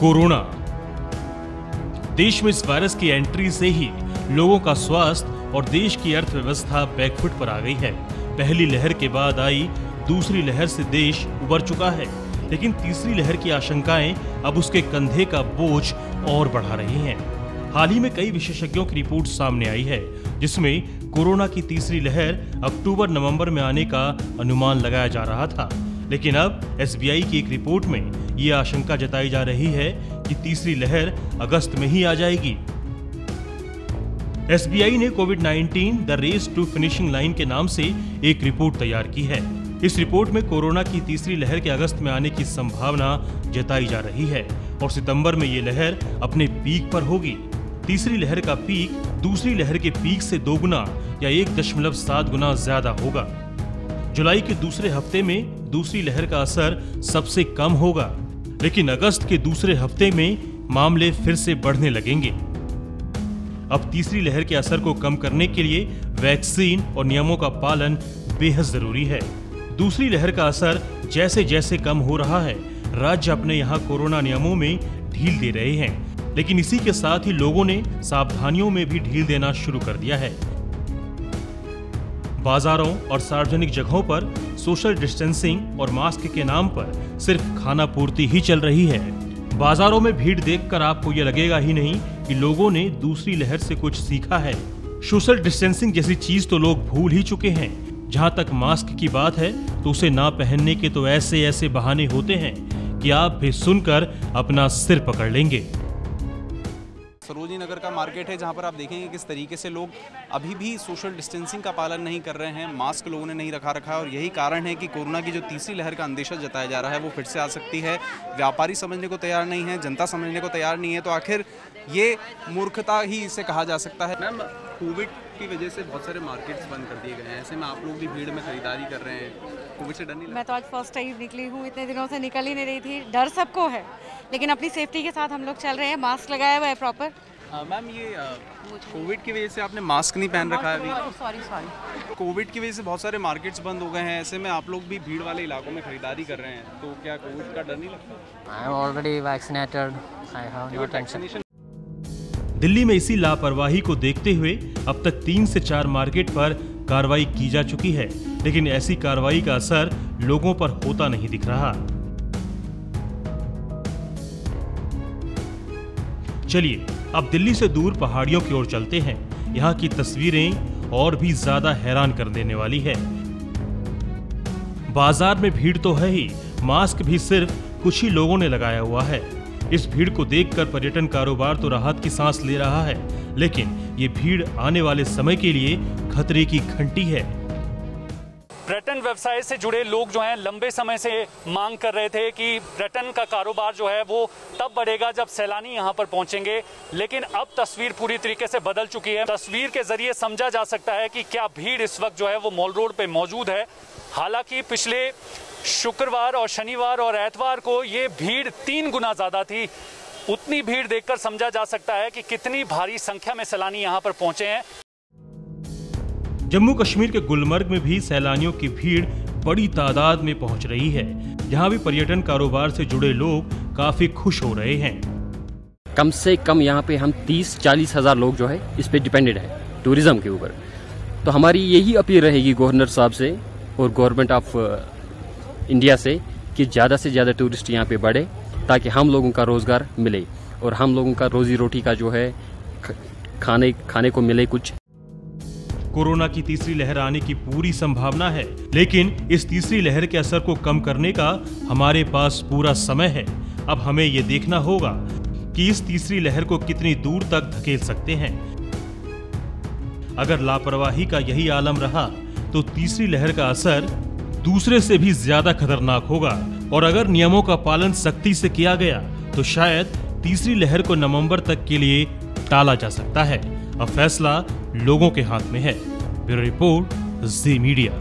Corona. देश में इस वायरस की एंट्री से ही लोगों का स्वास्थ्य और देश की अर्थव्यवस्था बैकफुट पर आ गई है। पहली लहर के बाद आई दूसरी लहर से देश उबर चुका है, लेकिन तीसरी लहर की आशंकाएं अब उसके कंधे का बोझ और बढ़ा रही हैं। हाल ही में कई विशेषज्ञों की रिपोर्ट सामने आई है, जिसमें कोरोना की तीसरी लहर अक्टूबर-नवंबर में आने का अनुमान लगाया जा रहा था, लेकिन अब SBI की एक रिपोर्ट में ये आशंका जताई जा रही है कि तीसरी लहर अगस्त में ही आ जाएगी। SBI ने कोविड-19 the race to finishing line के नाम से एक रिपोर्ट तैयार की है। इस रिपोर्ट में कोरोना की तीसरी लहर के अगस्त में आने की संभावना जताई जा रही है और सितंबर में ये लहर अपने पीक पर होगी। तीसरी लहर का पीक दूसरी लहर के पीक से 2 गुना या 1.7 गुना ज्यादा होगा। जुलाई के दूसरे हफ्ते में दूसरी लहर का असर सबसे कम होगा, लेकिन अगस्त के दूसरे हफ्ते में मामले फिर से बढ़ने लगेंगे। अब तीसरी लहर के असर को कम करने के लिए वैक्सीन और नियमों का पालन बेहद जरूरी है। दूसरी लहर का असर जैसे जैसे कम हो रहा है, राज्य अपने यहाँ कोरोना नियमों में ढील दे रहे हैं, लेकिन इसी के साथ ही लोगों ने सावधानियों में भी ढील देना शुरू कर दिया है। बाजारों और सार्वजनिक जगहों पर सोशल डिस्टेंसिंग और मास्क के नाम पर सिर्फ खाना पूर्ति ही चल रही है। बाजारों में भीड़ देखकर आपको यह लगेगा ही नहीं कि लोगों ने दूसरी लहर से कुछ सीखा है। सोशल डिस्टेंसिंग जैसी चीज तो लोग भूल ही चुके हैं। जहां तक मास्क की बात है तो उसे ना पहनने के तो ऐसे ऐसे बहाने होते हैं कि आप भी सुनकर अपना सिर पकड़ लेंगे। सरोजिनी नगर का मार्केट है, जहां पर आप देखेंगे किस तरीके से लोग अभी भी सोशल डिस्टेंसिंग का पालन नहीं कर रहे हैं, मास्क लोगों ने नहीं रखा है और यही कारण है कि कोरोना की जो तीसरी लहर का अंदेशा जताया जा रहा है वो फिर से आ सकती है। व्यापारी समझने को तैयार नहीं है, जनता समझने को तैयार नहीं है, तो आखिर ये मूर्खता ही इसे कहा जा सकता है। मैम, कोविड की वजह से बहुत सारे मार्केट्स बंद कर दिए गए हैं, ऐसे में आप लोग भी भीड़ में खरीदारी कर रहे हैं, कोविड से डर नहीं लगता? मैं तो आज फर्स्ट टाइम निकली हूँ, इतने दिनों से निकल ही नहीं रही थी। डर सबको है, लेकिन अपनी सेफ्टी के साथ हम लोग चल रहे हैं। मास्क लगाया हुआ है प्रॉपर। मैम, ये कोविड की वजह से आपने मास्क नहीं पहन रखा है अभी? सॉरी। कोविड की वजह से बहुत सारे मार्केट्स बंद हो गए हैं, ऐसे में आप लोग भी भीड़ वाले इलाकों में खरीदारी कर रहे हैं, तो क्या कोविड का डर नहीं लगता? I am already vaccinated, I have no tension. Delhi में इसी लापरवाही को देखते हुए अब तक 3 से 4 मार्केट पर कार्रवाई की जा चुकी है, लेकिन ऐसी कार्रवाई का असर लोगों पर होता नहीं दिख रहा। चलिए अब दिल्ली से दूर पहाड़ियों की ओर चलते हैं। यहाँ की तस्वीरें और भी ज्यादा हैरान कर देने वाली है। बाजार में भीड़ तो है ही, मास्क भी सिर्फ कुछ ही लोगों ने लगाया हुआ है। इस भीड़ को देखकर पर्यटन कारोबार तो राहत की सांस ले रहा है, लेकिन ये भीड़ आने वाले समय के लिए खतरे की घंटी है। पर्यटन व्यवसाय से जुड़े लोग जो हैं लंबे समय से मांग कर रहे थे कि पर्यटन का कारोबार जो है वो तब बढ़ेगा जब सैलानी यहाँ पर पहुंचेंगे, लेकिन अब तस्वीर पूरी तरीके से बदल चुकी है। तस्वीर के जरिए समझा जा सकता है कि क्या भीड़ इस वक्त जो है वो मॉल रोड पे मौजूद है। हालांकि पिछले शुक्रवार और शनिवार और एतवार को ये भीड़ 3 गुना ज्यादा थी। उतनी भीड़ देखकर समझा जा सकता है कि कितनी भारी संख्या में सैलानी यहाँ पर पहुंचे हैं। जम्मू कश्मीर के गुलमर्ग में भी सैलानियों की भीड़ बड़ी तादाद में पहुंच रही है। यहाँ भी पर्यटन कारोबार से जुड़े लोग काफी खुश हो रहे हैं। कम से कम यहाँ पे हम 30-40 हज़ार लोग जो है इस पे डिपेंडेड है, टूरिज्म के ऊपर। तो हमारी यही अपील रहेगी गवर्नर साहब से और गवर्नमेंट ऑफ इंडिया से कि ज़्यादा से ज़्यादा टूरिस्ट यहाँ पे बढ़े, ताकि हम लोगों का रोजगार मिले और हम लोगों का रोजी रोटी का जो है खाने को मिले कुछ। कोरोना की तीसरी लहर आने की पूरी संभावना है, लेकिन इस तीसरी लहर के असर को कम करने का हमारे पास पूरा समय है। अब हमें ये देखना होगा कि इस तीसरी लहर को कितनी दूर तक धकेल सकते हैं। अगर लापरवाही का यही आलम रहा तो तीसरी लहर का असर दूसरे से भी ज्यादा खतरनाक होगा, और अगर नियमों का पालन सख्ती से किया गया तो शायद तीसरी लहर को नवंबर तक के लिए टाला जा सकता है। अब फैसला लोगों के हाथ में है। ब्यूरो रिपोर्ट, जी मीडिया।